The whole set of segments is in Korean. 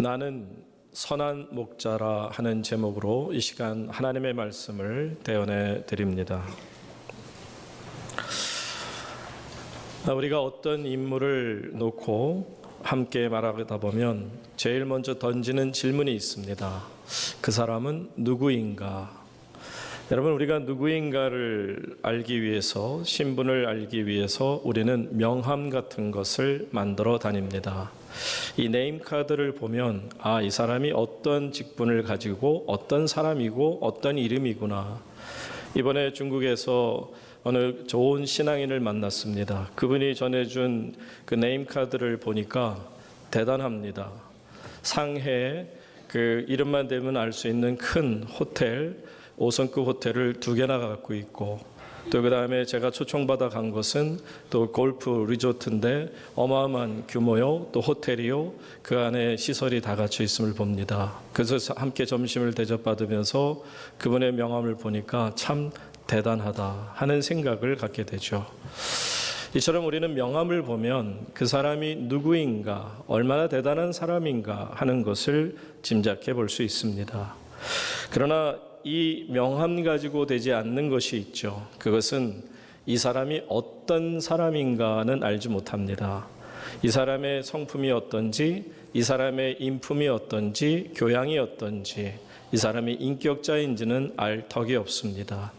나는 선한 목자라 하는 제목으로 이 시간 하나님의 말씀을 대언해 드립니다. 우리가 어떤 인물을 놓고 함께 말하다 보면 제일 먼저 던지는 질문이 있습니다. 그 사람은 누구인가? 여러분, 우리가 누구인가를 알기 위해서, 신분을 알기 위해서 우리는 명함 같은 것을 만들어 다닙니다. 이 네임카드를 보면 이 사람이 어떤 직분을 가지고 어떤 사람이고 어떤 이름이구나. 이번에 중국에서 어느 좋은 신앙인을 만났습니다. 그분이 전해준 그 네임카드를 보니까 대단합니다. 상해에 그 이름만 대면 알 수 있는 큰 호텔, 5성급 호텔을 2개나 갖고 있고, 또 그 다음에 제가 초청받아 간 것은 또 골프 리조트인데 어마어마한 규모요, 또 호텔이요, 그 안에 시설이 다 갖춰 있음을 봅니다. 그래서 함께 점심을 대접받으면서 그분의 명함을 보니까 참 대단하다 하는 생각을 갖게 되죠. 이처럼 우리는 명함을 보면 그 사람이 누구인가, 얼마나 대단한 사람인가 하는 것을 짐작해 볼 수 있습니다. 그러나 이 명함 가지고 되지 않는 것이 있죠. 그것은 이 사람이 어떤 사람인가는 알지 못합니다. 이 사람의 성품이 어떤지, 이 사람의 인품이 어떤지, 교양이 어떤지, 이 사람이 인격자인지는 알 턱이 없습니다.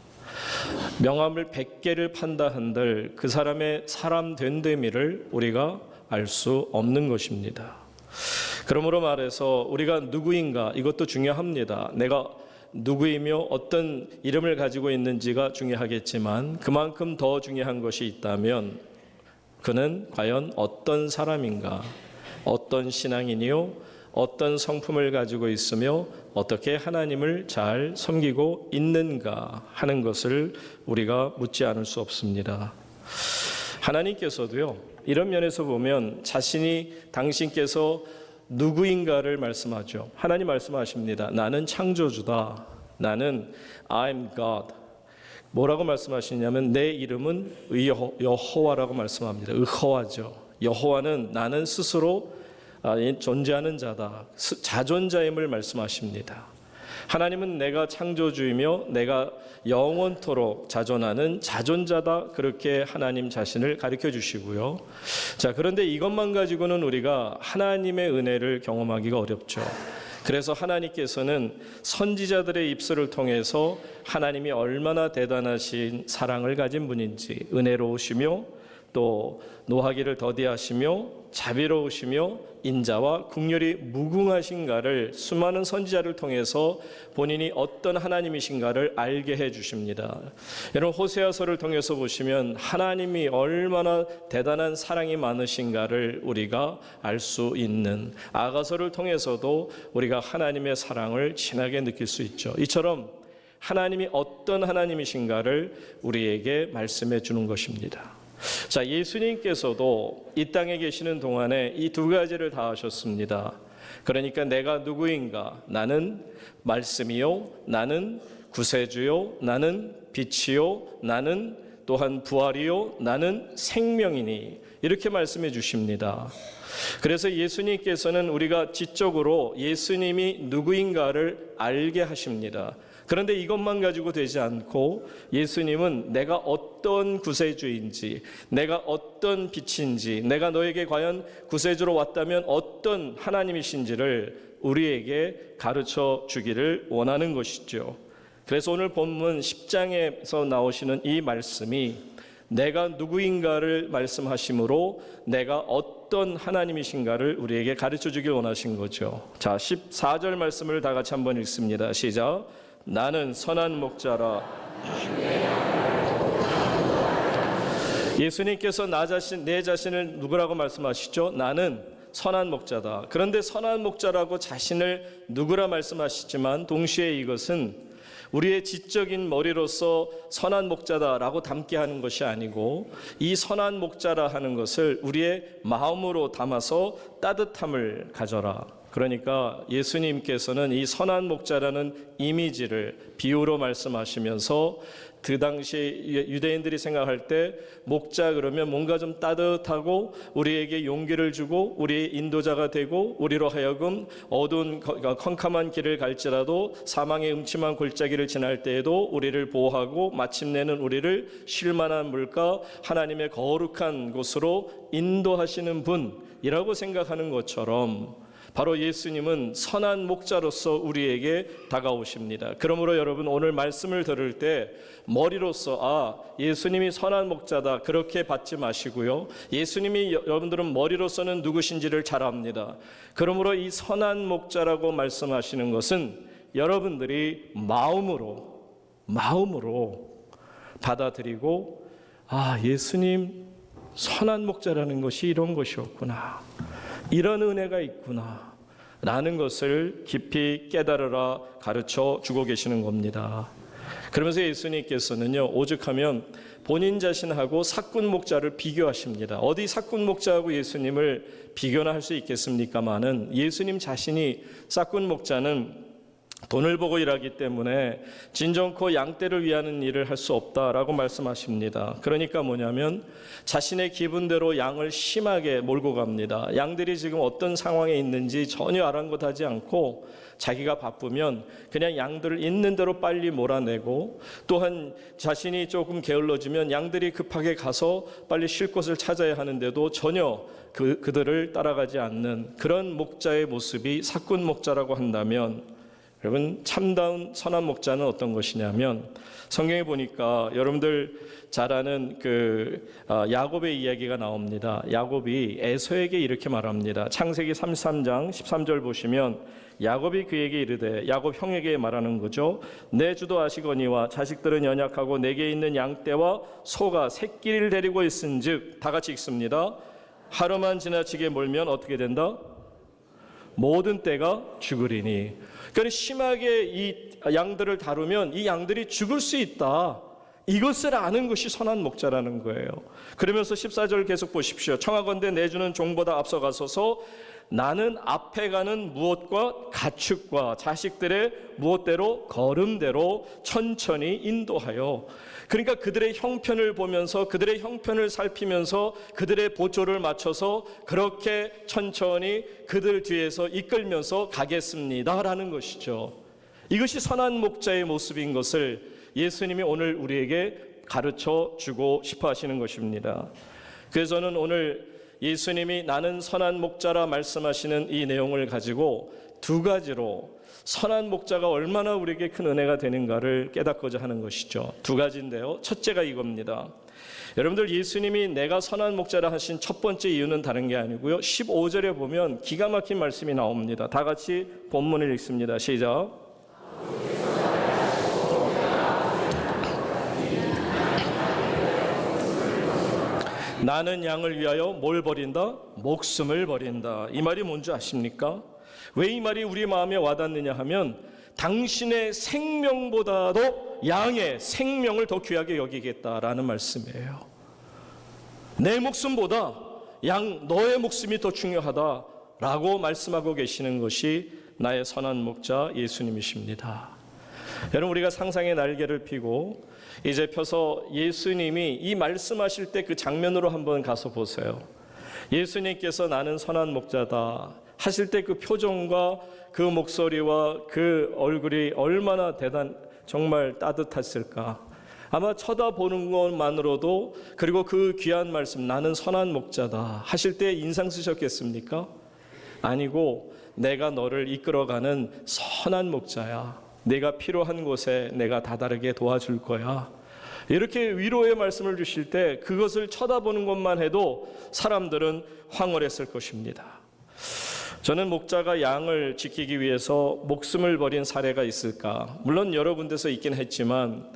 명함을 100개를 판다 한들 그 사람의 사람 된 데미를 우리가 알 수 없는 것입니다. 그러므로 말해서 우리가 누구인가, 이것도 중요합니다. 내가 누구이며 어떤 이름을 가지고 있는지가 중요하겠지만 그만큼 더 중요한 것이 있다면 그는 과연 어떤 사람인가, 어떤 신앙인이요, 어떤 성품을 가지고 있으며 어떻게 하나님을 잘 섬기고 있는가 하는 것을 우리가 묻지 않을 수 없습니다. 하나님께서도요, 이런 면에서 보면 당신께서 누구인가를 말씀하죠. 하나님 말씀하십니다. 나는 창조주다. 나는 I'm God. 뭐라고 말씀하시냐면 내 이름은 여호와라고 말씀합니다. 여호와죠. 여호와는 나는 스스로 존재하는 자다. 자존자임을 말씀하십니다. 하나님은 내가 창조주이며 내가 영원토록 자존하는 자존자다. 그렇게 하나님 자신을 가르쳐 주시고요. 자, 그런데 이것만 가지고는 우리가 하나님의 은혜를 경험하기가 어렵죠. 그래서 하나님께서는 선지자들의 입술을 통해서 하나님이 얼마나 대단하신 사랑을 가진 분인지, 은혜로우시며 또 노하기를 더디하시며 자비로우시며 인자와 긍휼이 무궁하신가를 수많은 선지자를 통해서 본인이 어떤 하나님이신가를 알게 해 주십니다. 여러분, 호세아서를 통해서 보시면 하나님이 얼마나 대단한 사랑이 많으신가를 우리가 알 수 있는, 아가서를 통해서도 우리가 하나님의 사랑을 진하게 느낄 수 있죠. 이처럼 하나님이 어떤 하나님이신가를 우리에게 말씀해 주는 것입니다. 자, 예수님께서도 이 땅에 계시는 동안에 이 2가지를 다 하셨습니다. 그러니까 내가 누구인가? 나는 말씀이요, 나는 구세주요, 나는 빛이요, 나는 또한 부활이요, 나는 생명이니, 이렇게 말씀해 주십니다. 그래서 예수님께서는 우리가 지적으로 예수님이 누구인가를 알게 하십니다. 그런데 이것만 가지고 되지 않고 예수님은 내가 어떤 구세주인지, 내가 어떤 빛인지, 내가 너에게 과연 구세주로 왔다면 어떤 하나님이신지를 우리에게 가르쳐 주기를 원하는 것이죠. 그래서 오늘 본문 10장에서 나오시는 이 말씀이 내가 누구인가를 말씀하심으로 내가 어떤 하나님이신가를 우리에게 가르쳐 주길 원하신 거죠. 자, 14절 말씀을 다 같이 한번 읽습니다. 시작. 나는 선한 목자라. 예수님께서 내 자신을 누구라고 말씀하시죠? 나는 선한 목자다. 그런데 선한 목자라고 자신을 누구라 말씀하시지만 동시에 이것은 우리의 지적인 머리로서 선한 목자다라고 담게 하는 것이 아니고, 이 선한 목자라 하는 것을 우리의 마음으로 담아서 따뜻함을 가져라. 그러니까 예수님께서는 이 선한 목자라는 이미지를 비유로 말씀하시면서 그 당시 유대인들이 생각할 때 목자 그러면 뭔가 좀 따뜻하고 우리에게 용기를 주고 우리의 인도자가 되고 우리로 하여금 어두운 컴컴한 길을 갈지라도 사망의 음침한 골짜기를 지날 때에도 우리를 보호하고 마침내는 우리를 쉴만한 물가 하나님의 거룩한 곳으로 인도하시는 분이라고 생각하는 것처럼 바로 예수님은 선한 목자로서 우리에게 다가오십니다. 그러므로 여러분 오늘 말씀을 들을 때 머리로서 예수님이 선한 목자다 그렇게 받지 마시고요. 예수님이 여러분들은 머리로서는 누구신지를 잘 압니다. 그러므로 이 선한 목자라고 말씀하시는 것은 여러분들이 마음으로 받아들이고 예수님 선한 목자라는 것이 이런 것이었구나. 이런 은혜가 있구나 라는 것을 깊이 깨달으라 가르쳐 주고 계시는 겁니다. 그러면서 예수님께서는요 오죽하면 본인 자신하고 삭군 목자를 비교하십니다. 어디 삭군 목자하고 예수님을 비교나 할 수 있겠습니까마는 예수님 자신이 삭군 목자는 돈을 보고 일하기 때문에 진정코 양떼를 위하는 일을 할 수 없다라고 말씀하십니다. 그러니까 뭐냐면 자신의 기분대로 양을 심하게 몰고 갑니다. 양들이 지금 어떤 상황에 있는지 전혀 아랑곳하지 않고 자기가 바쁘면 그냥 양들을 있는 대로 빨리 몰아내고 또한 자신이 조금 게을러지면 양들이 급하게 가서 빨리 쉴 곳을 찾아야 하는데도 전혀 그들을 따라가지 않는 그런 목자의 모습이 삭군 목자라고 한다면 여러분 참다운 선한 목자는 어떤 것이냐면 성경에 보니까 여러분들 잘 아는 야곱의 이야기가 나옵니다. 야곱이 에서에게 이렇게 말합니다. 창세기 33장 13절 보시면 야곱이 그에게 이르되 야곱 형에게 말하는 거죠. 내 주도 아시거니와 자식들은 연약하고 내게 있는 양떼와 소가 새끼를 데리고 있은즉 다 같이 읽습니다. 하루만 지나치게 몰면 어떻게 된다? 모든 떼가 죽으리니. 그러니까 심하게 이 양들을 다루면 이 양들이 죽을 수 있다. 이것을 아는 것이 선한 목자라는 거예요. 그러면서 14절 계속 보십시오. 청하건대 내 주는 종보다 앞서가소서 나는 앞에 가는 무엇과 가축과 자식들의 무엇대로 걸음대로 천천히 인도하여. 그러니까 그들의 형편을 보면서 그들의 형편을 살피면서 그들의 보초를 맞춰서 그렇게 천천히 그들 뒤에서 이끌면서 가겠습니다라는 것이죠. 이것이 선한 목자의 모습인 것을 예수님이 오늘 우리에게 가르쳐 주고 싶어 하시는 것입니다. 그래서 저는 오늘 예수님이 나는 선한 목자라 말씀하시는 이 내용을 가지고 두 가지로 선한 목자가 얼마나 우리에게 큰 은혜가 되는가를 깨닫고자 하는 것이죠. 두 가지인데요. 첫째가 이겁니다. 여러분들 예수님이 내가 선한 목자라 하신 첫 번째 이유는 다른 게 아니고요. 15절에 보면 기가 막힌 말씀이 나옵니다. 다 같이 본문을 읽습니다. 시작. 나는 양을 위하여 뭘 버린다? 목숨을 버린다. 이 말이 뭔지 아십니까? 왜 이 말이 우리 마음에 와닿느냐 하면 당신의 생명보다도 양의 생명을 더 귀하게 여기겠다라는 말씀이에요. 내 목숨보다 너의 목숨이 더 중요하다라고 말씀하고 계시는 것이 나의 선한 목자 예수님이십니다. 여러분 우리가 상상의 날개를 펴고 이제 펴서 예수님이 이 말씀하실 때 그 장면으로 한번 가서 보세요. 예수님께서 나는 선한 목자다 하실 때 그 표정과 그 목소리와 그 얼굴이 얼마나 정말 따뜻했을까. 아마 쳐다보는 것만으로도 그리고 그 귀한 말씀 나는 선한 목자다 하실 때 인상 쓰셨겠습니까? 아니고 내가 너를 이끌어가는 선한 목자야. 내가 필요한 곳에 내가 다다르게 도와줄 거야. 이렇게 위로의 말씀을 주실 때 그것을 쳐다보는 것만 해도 사람들은 황홀했을 것입니다. 저는 목자가 양을 지키기 위해서 목숨을 버린 사례가 있을까? 물론 여러 군데서 있긴 했지만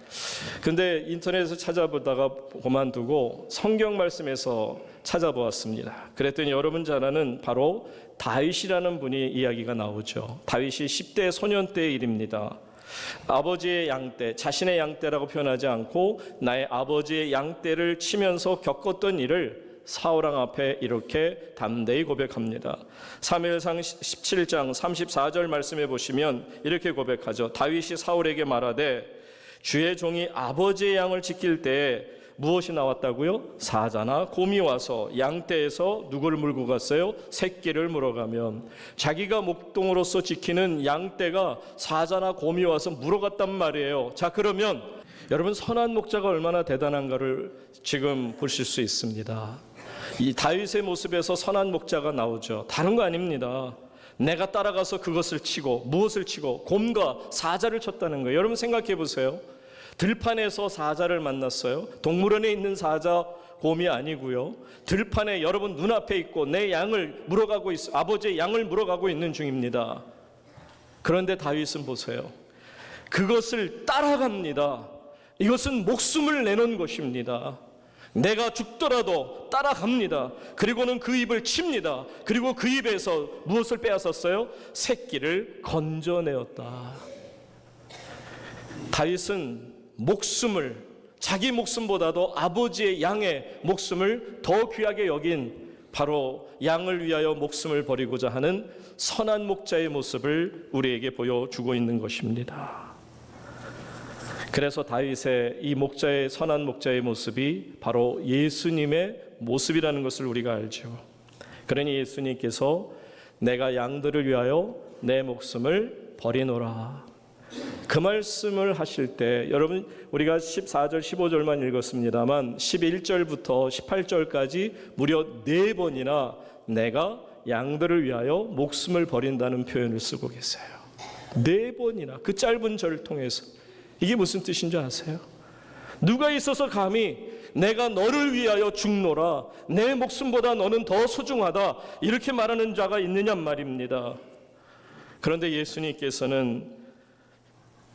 근데 인터넷에서 찾아보다가 그만두고 성경 말씀에서 찾아보았습니다. 그랬더니 여러분 잘 아는 바로 다윗이라는 분이 이야기가 나오죠. 다윗이 10대 소년 때의 일입니다. 아버지의 양떼, 자신의 양떼라고 표현하지 않고 나의 아버지의 양떼를 치면서 겪었던 일을 사울왕 앞에 이렇게 담대히 고백합니다. 사무엘상 17장 34절 말씀해 보시면 이렇게 고백하죠. 다윗이 사울에게 말하되 주의 종이 아버지의 양을 지킬 때 무엇이 나왔다고요? 사자나 곰이 와서 양떼에서 누구를 물고 갔어요? 새끼를 물어가면 자기가 목동으로서 지키는 양떼가 사자나 곰이 와서 물어갔단 말이에요. 자, 그러면 여러분, 선한 목자가 얼마나 대단한가를 지금 보실 수 있습니다. 이 다윗의 모습에서 선한 목자가 나오죠. 다른 거 아닙니다. 내가 따라가서 그것을 치고, 무엇을 치고? 곰과 사자를 쳤다는 거예요. 여러분 생각해 보세요. 들판에서 사자를 만났어요. 동물원에 있는 사자, 곰이 아니고요. 들판에 여러분 눈앞에 있고 내 양을 물어가고 아버지의 양을 물어가고 있는 중입니다. 그런데 다윗은 보세요. 그것을 따라갑니다. 이것은 목숨을 내놓은 것입니다. 내가 죽더라도 따라갑니다. 그리고는 그 입을 칩니다. 그리고 그 입에서 무엇을 빼앗았어요? 새끼를 건져내었다. 다윗은 목숨을, 자기 목숨보다도 아버지의 양의 목숨을 더 귀하게 여긴 바로 양을 위하여 목숨을 버리고자 하는 선한 목자의 모습을 우리에게 보여주고 있는 것입니다. 그래서 다윗의 이 목자의, 선한 목자의 모습이 바로 예수님의 모습이라는 것을 우리가 알죠. 그러니 예수님께서 내가 양들을 위하여 내 목숨을 버리노라, 그 말씀을 하실 때 여러분, 우리가 14절 15절만 읽었습니다만 11절부터 18절까지 무려 4번이나 내가 양들을 위하여 목숨을 버린다는 표현을 쓰고 계세요. 4번이나 그 짧은 절을 통해서. 이게 무슨 뜻인 줄 아세요? 누가 있어서 감히 내가 너를 위하여 죽노라, 내 목숨보다 너는 더 소중하다, 이렇게 말하는 자가 있느냐 말입니다. 그런데 예수님께서는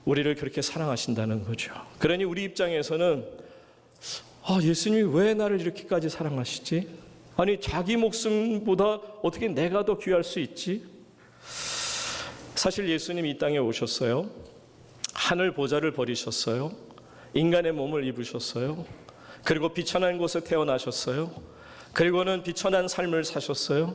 우리를 그렇게 사랑하신다는 거죠. 그러니 우리 입장에서는 예수님이 왜 나를 이렇게까지 사랑하시지? 아니, 자기 목숨보다 어떻게 내가 더 귀할 수 있지? 사실 예수님이 이 땅에 오셨어요. 하늘 보좌를 버리셨어요. 인간의 몸을 입으셨어요. 그리고 비천한 곳에 태어나셨어요. 그리고는 비천한 삶을 사셨어요.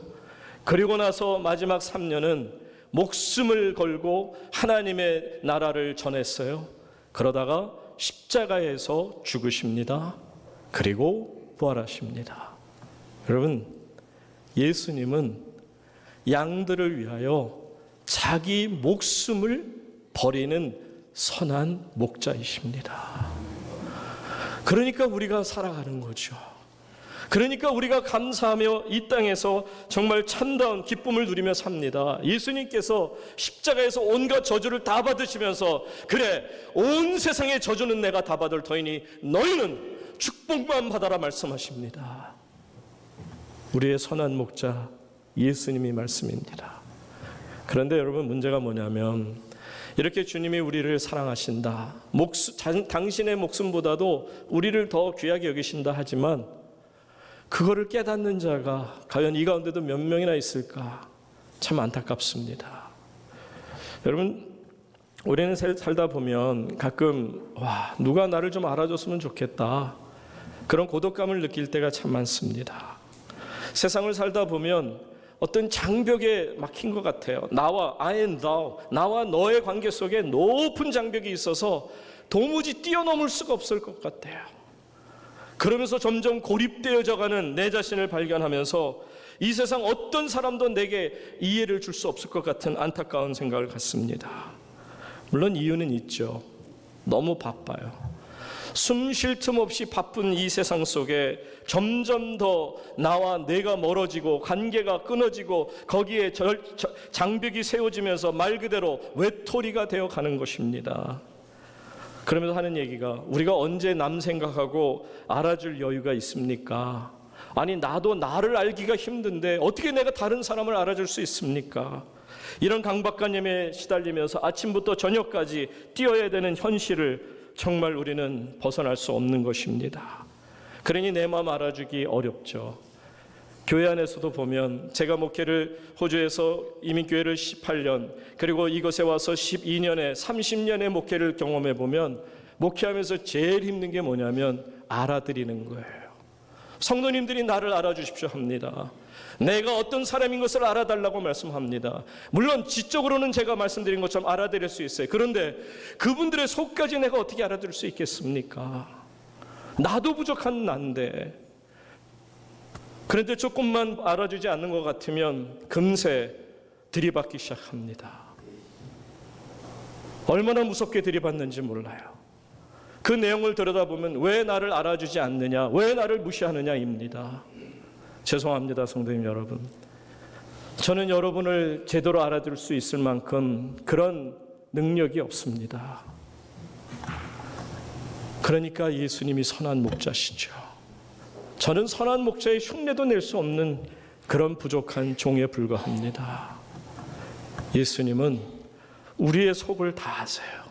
그리고 나서 마지막 3년은 목숨을 걸고 하나님의 나라를 전했어요. 그러다가 십자가에서 죽으십니다. 그리고 부활하십니다. 여러분, 예수님은 양들을 위하여 자기 목숨을 버리는 선한 목자이십니다. 그러니까 우리가 살아가는 거죠. 그러니까 우리가 감사하며 이 땅에서 정말 참다운 기쁨을 누리며 삽니다. 예수님께서 십자가에서 온갖 저주를 다 받으시면서 그래, 온 세상의 저주는 내가 다 받을 터이니 너희는 축복만 받아라 말씀하십니다. 우리의 선한 목자 예수님이 말씀입니다. 그런데 여러분, 문제가 뭐냐면 이렇게 주님이 우리를 사랑하신다, 당신의 목숨보다도 우리를 더 귀하게 여기신다 하지만 그거를 깨닫는 자가 과연 이 가운데도 몇 명이나 있을까? 참 안타깝습니다. 여러분, 우리는 살다 보면 가끔 누가 나를 좀 알아줬으면 좋겠다, 그런 고독감을 느낄 때가 참 많습니다. 세상을 살다 보면 어떤 장벽에 막힌 것 같아요. 나와 I and thou, 나와 너의 관계 속에 높은 장벽이 있어서 도무지 뛰어넘을 수가 없을 것 같아요. 그러면서 점점 고립되어져가는 내 자신을 발견하면서 이 세상 어떤 사람도 내게 이해를 줄 수 없을 것 같은 안타까운 생각을 갖습니다. 물론 이유는 있죠. 너무 바빠요. 숨 쉴 틈 없이 바쁜 이 세상 속에 점점 더 나와 내가 멀어지고 관계가 끊어지고 거기에 장벽이 세워지면서 말 그대로 외톨이가 되어가는 것입니다. 그러면서 하는 얘기가, 우리가 언제 남 생각하고 알아줄 여유가 있습니까? 아니, 나도 나를 알기가 힘든데 어떻게 내가 다른 사람을 알아줄 수 있습니까? 이런 강박관념에 시달리면서 아침부터 저녁까지 뛰어야 되는 현실을 정말 우리는 벗어날 수 없는 것입니다. 그러니 내 마음 알아주기 어렵죠. 교회 안에서도 보면 제가 목회를 호주에서 이민교회를 18년, 그리고 이곳에 와서 12년에 30년의 목회를 경험해 보면 목회하면서 제일 힘든 게 뭐냐면 알아들이는 거예요. 성도님들이 나를 알아주십시오 합니다. 내가 어떤 사람인 것을 알아달라고 말씀합니다. 물론 지적으로는 제가 말씀드린 것처럼 알아들을 수 있어요. 그런데 그분들의 속까지 내가 어떻게 알아들을 수 있겠습니까? 나도 부족한 난데. 그런데 조금만 알아주지 않는 것 같으면 금세 들이받기 시작합니다. 얼마나 무섭게 들이받는지 몰라요. 그 내용을 들여다보면 왜 나를 알아주지 않느냐, 왜 나를 무시하느냐입니다. 죄송합니다, 성도님 여러분. 저는 여러분을 제대로 알아들을 수 있을 만큼 그런 능력이 없습니다. 그러니까 예수님이 선한 목자시죠. 저는 선한 목자의 흉내도 낼 수 없는 그런 부족한 종에 불과합니다. 예수님은 우리의 속을 다 아세요.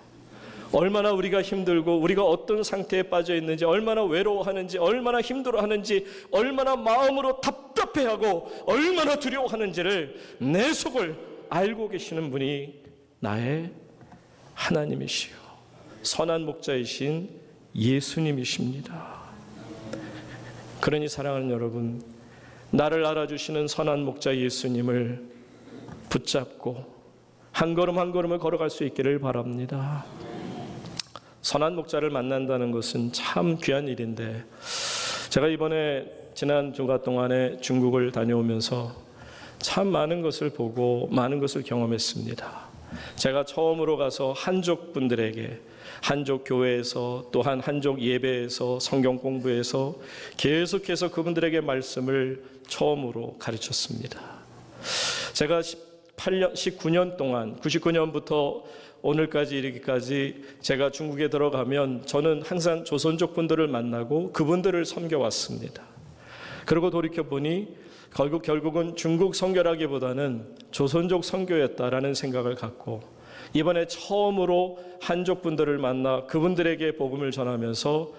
얼마나 우리가 힘들고 우리가 어떤 상태에 빠져 있는지, 얼마나 외로워하는지, 얼마나 힘들어하는지, 얼마나 마음으로 답답해하고 얼마나 두려워하는지를 내 속을 알고 계시는 분이 나의 하나님이시요 선한 목자이신 예수님이십니다. 그러니 사랑하는 여러분, 나를 알아주시는 선한 목자 예수님을 붙잡고 한 걸음 한 걸음을 걸어갈 수 있기를 바랍니다. 선한 목자를 만난다는 것은 참 귀한 일인데, 제가 이번에 지난 주간 동안에 중국을 다녀오면서 참 많은 것을 보고 많은 것을 경험했습니다. 제가 처음으로 가서 한족 분들에게, 한족 교회에서 또한 한족 예배에서 성경 공부에서 계속해서 그분들에게 말씀을 처음으로 가르쳤습니다. 제가 19년 동안, 99년부터 오늘까지 이르기까지 제가 중국에 들어가면 저는 항상 조선족 분들을 만나고 그분들을 섬겨왔습니다. 그리고 돌이켜보니 결국은 중국 선교라기보다는 조선족 선교였다라는 생각을 갖고 이번에 처음으로 한족 분들을 만나 그분들에게 복음을 전하면서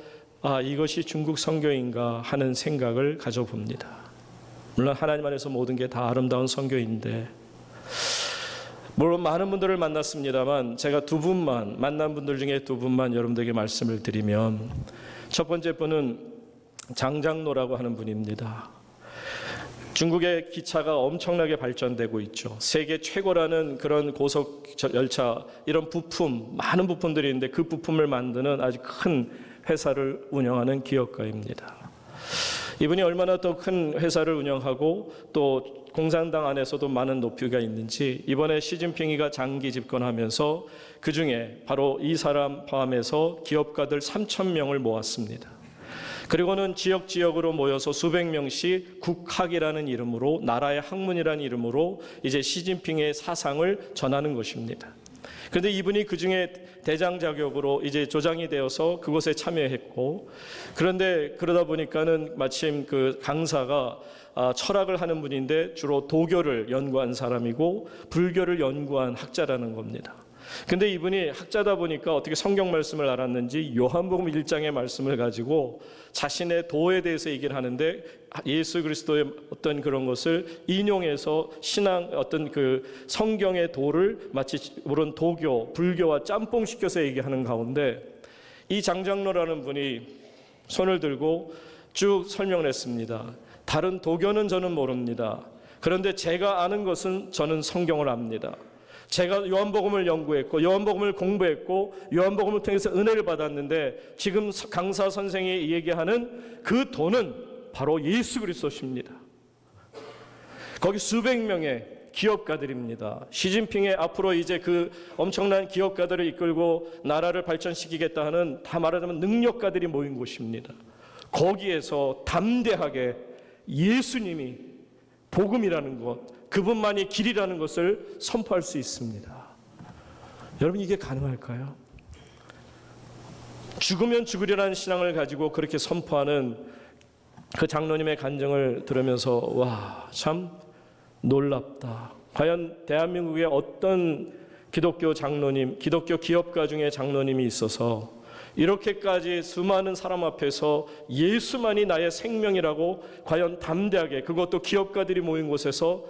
이것이 중국 선교인가 하는 생각을 가져봅니다. 물론 하나님 안에서 모든 게 다 아름다운 선교인데, 물론 많은 분들을 만났습니다만 제가 만난 분들 중에 두 분만 여러분들에게 말씀을 드리면, 첫 번째 분은 장장로라고 하는 분입니다. 중국의 기차가 엄청나게 발전되고 있죠. 세계 최고라는 그런 고속 열차, 이런 부품, 많은 부품들이 있는데 그 부품을 만드는 아주 큰 회사를 운영하는 기업가입니다. 이분이 얼마나 더 큰 회사를 운영하고 또 공산당 안에서도 많은 높이가 있는지 이번에 시진핑이가 장기 집권하면서 그중에 바로 이 사람 포함해서 기업가들 3,000명을 모았습니다. 그리고는 지역으로 모여서 수백 명씩 국학이라는 이름으로, 나라의 학문이라는 이름으로 이제 시진핑의 사상을 전하는 것입니다. 그런데 이분이 그중에 대장 자격으로 이제 조장이 되어서 그곳에 참여했고, 그런데 그러다 보니까는 마침 그 강사가 철학을 하는 분인데 주로 도교를 연구한 사람이고 불교를 연구한 학자라는 겁니다. 근데 이분이 학자다 보니까 어떻게 성경 말씀을 알았는지 요한복음 1장의 말씀을 가지고 자신의 도에 대해서 얘기를 하는데, 예수 그리스도의 어떤 그런 것을 인용해서 신앙 어떤 그 성경의 도를 마치 물론 도교, 불교와 짬뽕시켜서 얘기하는 가운데 이 장장로라는 분이 손을 들고 쭉 설명을 했습니다. 다른 도교는 저는 모릅니다. 그런데 제가 아는 것은 저는 성경을 압니다. 제가 요한복음을 연구했고 요한복음을 공부했고 요한복음을 통해서 은혜를 받았는데 지금 강사 선생이 얘기하는 그 도는 바로 예수 그리스도십니다. 거기 수백 명의 기업가들입니다. 시진핑의 앞으로 이제 그 엄청난 기업가들을 이끌고 나라를 발전시키겠다 하는, 다 말하자면 능력가들이 모인 곳입니다. 거기에서 담대하게 예수님이 복음이라는 것, 그분만이 길이라는 것을 선포할 수 있습니다. 여러분, 이게 가능할까요? 죽으면 죽으리라는 신앙을 가지고 그렇게 선포하는 그 장로님의 간증을 들으면서 와, 참 놀랍다. 과연 대한민국에 어떤 기독교 장로님, 기독교 기업가 중에 장로님이 있어서 이렇게까지 수많은 사람 앞에서 예수만이 나의 생명이라고 과연 담대하게, 그것도 기업가들이 모인 곳에서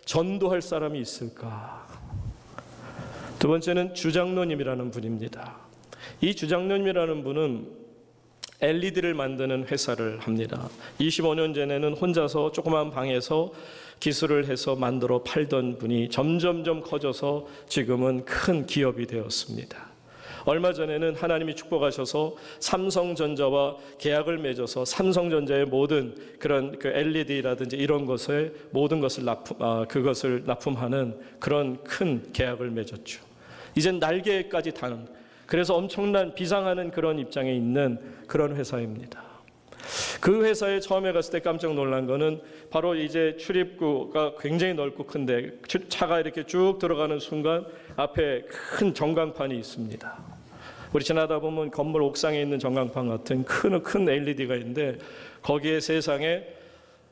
전도할 사람이 있을까? 두 번째는 주장로님이라는 분입니다. 이 주장로님이라는 분은 LED를 만드는 회사를 합니다. 25년 전에는 혼자서 조그만 방에서 기술을 해서 만들어 팔던 분이 점점점 커져서 지금은 큰 기업이 되었습니다. 얼마 전에는 하나님이 축복하셔서 삼성전자와 계약을 맺어서 삼성전자의 모든 그런 그 LED라든지 이런 것에 모든 것을 그것을 납품하는 그런 큰 계약을 맺었죠. 이젠 날개까지 다는, 그래서 엄청난 비상하는 그런 입장에 있는 그런 회사입니다. 그 회사에 처음에 갔을 때 깜짝 놀란 거는 바로 이제 출입구가 굉장히 넓고 큰데 차가 이렇게 쭉 들어가는 순간 앞에 큰 전광판이 있습니다. 우리 지나다 보면 건물 옥상에 있는 전광판 같은 큰 LED가 있는데 거기에 세상에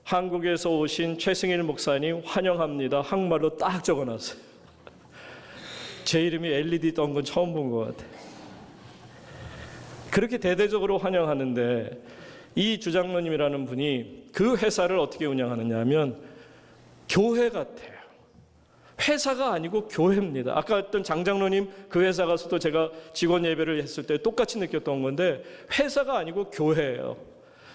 한국에서 오신 최승일 목사님 환영합니다. 한국말로 딱 적어놨어요. 제 이름이 LED 떴던 건 처음 본 것 같아요. 그렇게 대대적으로 환영하는데 이 주장로님이라는 분이 그 회사를 어떻게 운영하느냐 하면 교회 같아요. 회사가 아니고 교회입니다. 아까 했던 장장로님 그 회사 가서도 제가 직원 예배를 했을 때 똑같이 느꼈던 건데 회사가 아니고 교회예요.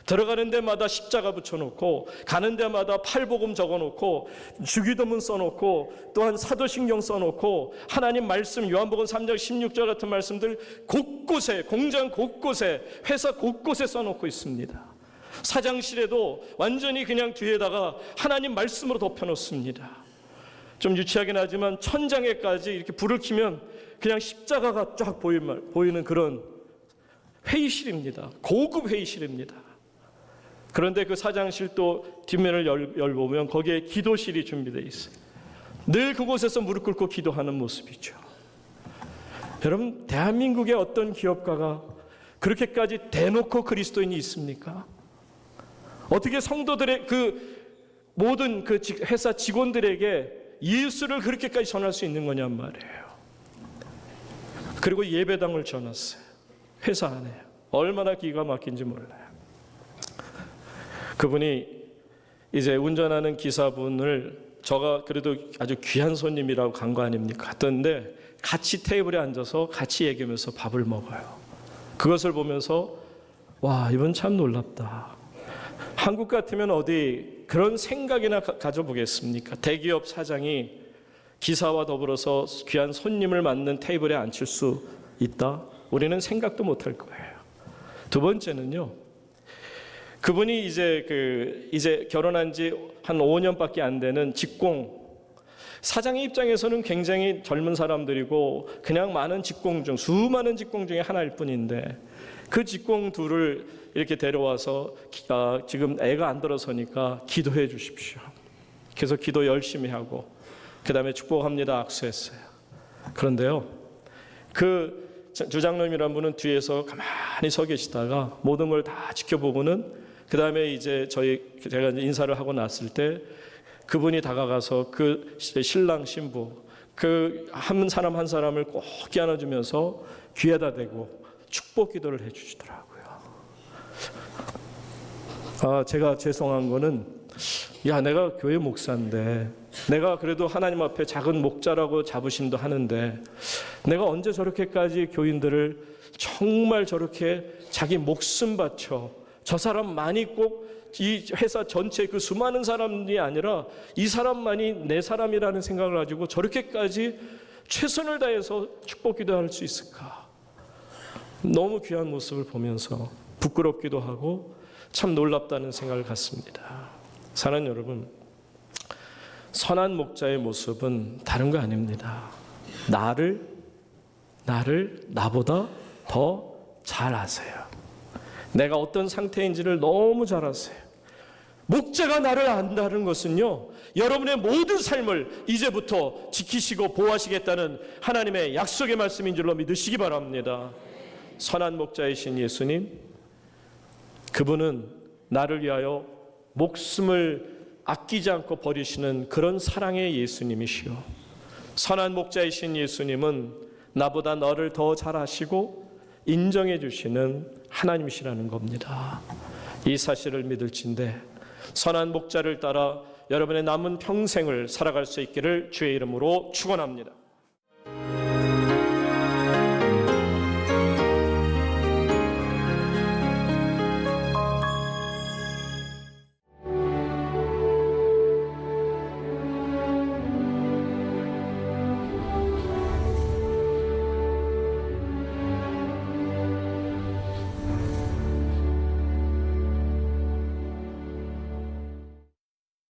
들어가는 데마다 십자가 붙여놓고 가는 데마다 팔복음 적어놓고 주기도문 써놓고 또한 사도신경 써놓고 하나님 말씀 요한복음 3장 16절 같은 말씀들 곳곳에 공장 곳곳에 회사 곳곳에 써놓고 있습니다. 사장실에도 완전히 그냥 뒤에다가 하나님 말씀으로 덮여놓습니다. 좀 유치하긴 하지만 천장에까지 이렇게 불을 켜면 그냥 십자가가 쫙 보이는 그런 회의실입니다. 고급 회의실입니다. 그런데 그 사장실 또 뒷면을 열보면 거기에 기도실이 준비되어 있어요. 늘 그곳에서 무릎 꿇고 기도하는 모습이죠. 여러분, 대한민국의 어떤 기업가가 그렇게까지 대놓고 그리스도인이 있습니까? 어떻게 성도들의 그 모든 그 회사 직원들에게 예수를 그렇게까지 전할 수 있는 거냔 말이에요. 그리고 예배당을 전했어요. 회사 안에. 얼마나 기가 막힌지 몰라요. 그분이 이제 운전하는 기사분을 저가 그래도 아주 귀한 손님이라고 간 거 아닙니까? 갔던데 같이 테이블에 앉아서 같이 얘기하면서 밥을 먹어요. 그것을 보면서 와, 이분 참 놀랍다. 한국 같으면 어디 그런 생각이나 가져보겠습니까? 대기업 사장이 기사와 더불어서 귀한 손님을 맞는 테이블에 앉힐 수 있다? 우리는 생각도 못할 거예요. 두 번째는요. 그분이 이제 결혼한 지 한 5년밖에 안 되는 직공, 사장의 입장에서는 굉장히 젊은 사람들이고 그냥 수많은 직공 중에 하나일 뿐인데 그 직공 둘을 이렇게 데려와서 지금 애가 안 들어서니까 기도해 주십시오. 그래서 기도 열심히 하고 그 다음에 축복합니다 악수했어요. 그런데요, 그 주장로님이란 분은 뒤에서 가만히 서 계시다가 모든 걸 다 지켜보고는 그 다음에 이제 제가 인사를 하고 났을 때 그분이 다가가서 그 신랑 신부 그 한 사람 한 사람을 꼭 껴안아주면서 귀에다 대고 축복 기도를 해주시더라고요. 제가 죄송한 거는 내가 교회 목사인데 내가 그래도 하나님 앞에 작은 목자라고 자부심도 하는데 내가 언제 저렇게까지 교인들을 정말 저렇게 자기 목숨 바쳐 저 사람만이 꼭 이 회사 전체 그 수많은 사람이 아니라 이 사람만이 내 사람이라는 생각을 가지고 저렇게까지 최선을 다해서 축복 기도할 수 있을까? 너무 귀한 모습을 보면서 부끄럽기도 하고 참 놀랍다는 생각을 갖습니다. 사랑하는 여러분, 선한 목자의 모습은 다른 거 아닙니다. 나를 나보다 더 잘 아세요. 내가 어떤 상태인지를 너무 잘 아세요. 목자가 나를 안다는 것은요, 여러분의 모든 삶을 이제부터 지키시고 보호하시겠다는 하나님의 약속의 말씀인 줄로 믿으시기 바랍니다. 선한 목자이신 예수님, 그분은 나를 위하여 목숨을 아끼지 않고 버리시는 그런 사랑의 예수님이시요, 선한 목자이신 예수님은 나보다 너를 더 잘 아시고 인정해 주시는 하나님이시라는 겁니다. 이 사실을 믿을진데 선한 목자를 따라 여러분의 남은 평생을 살아갈 수 있기를 주의 이름으로 축원합니다.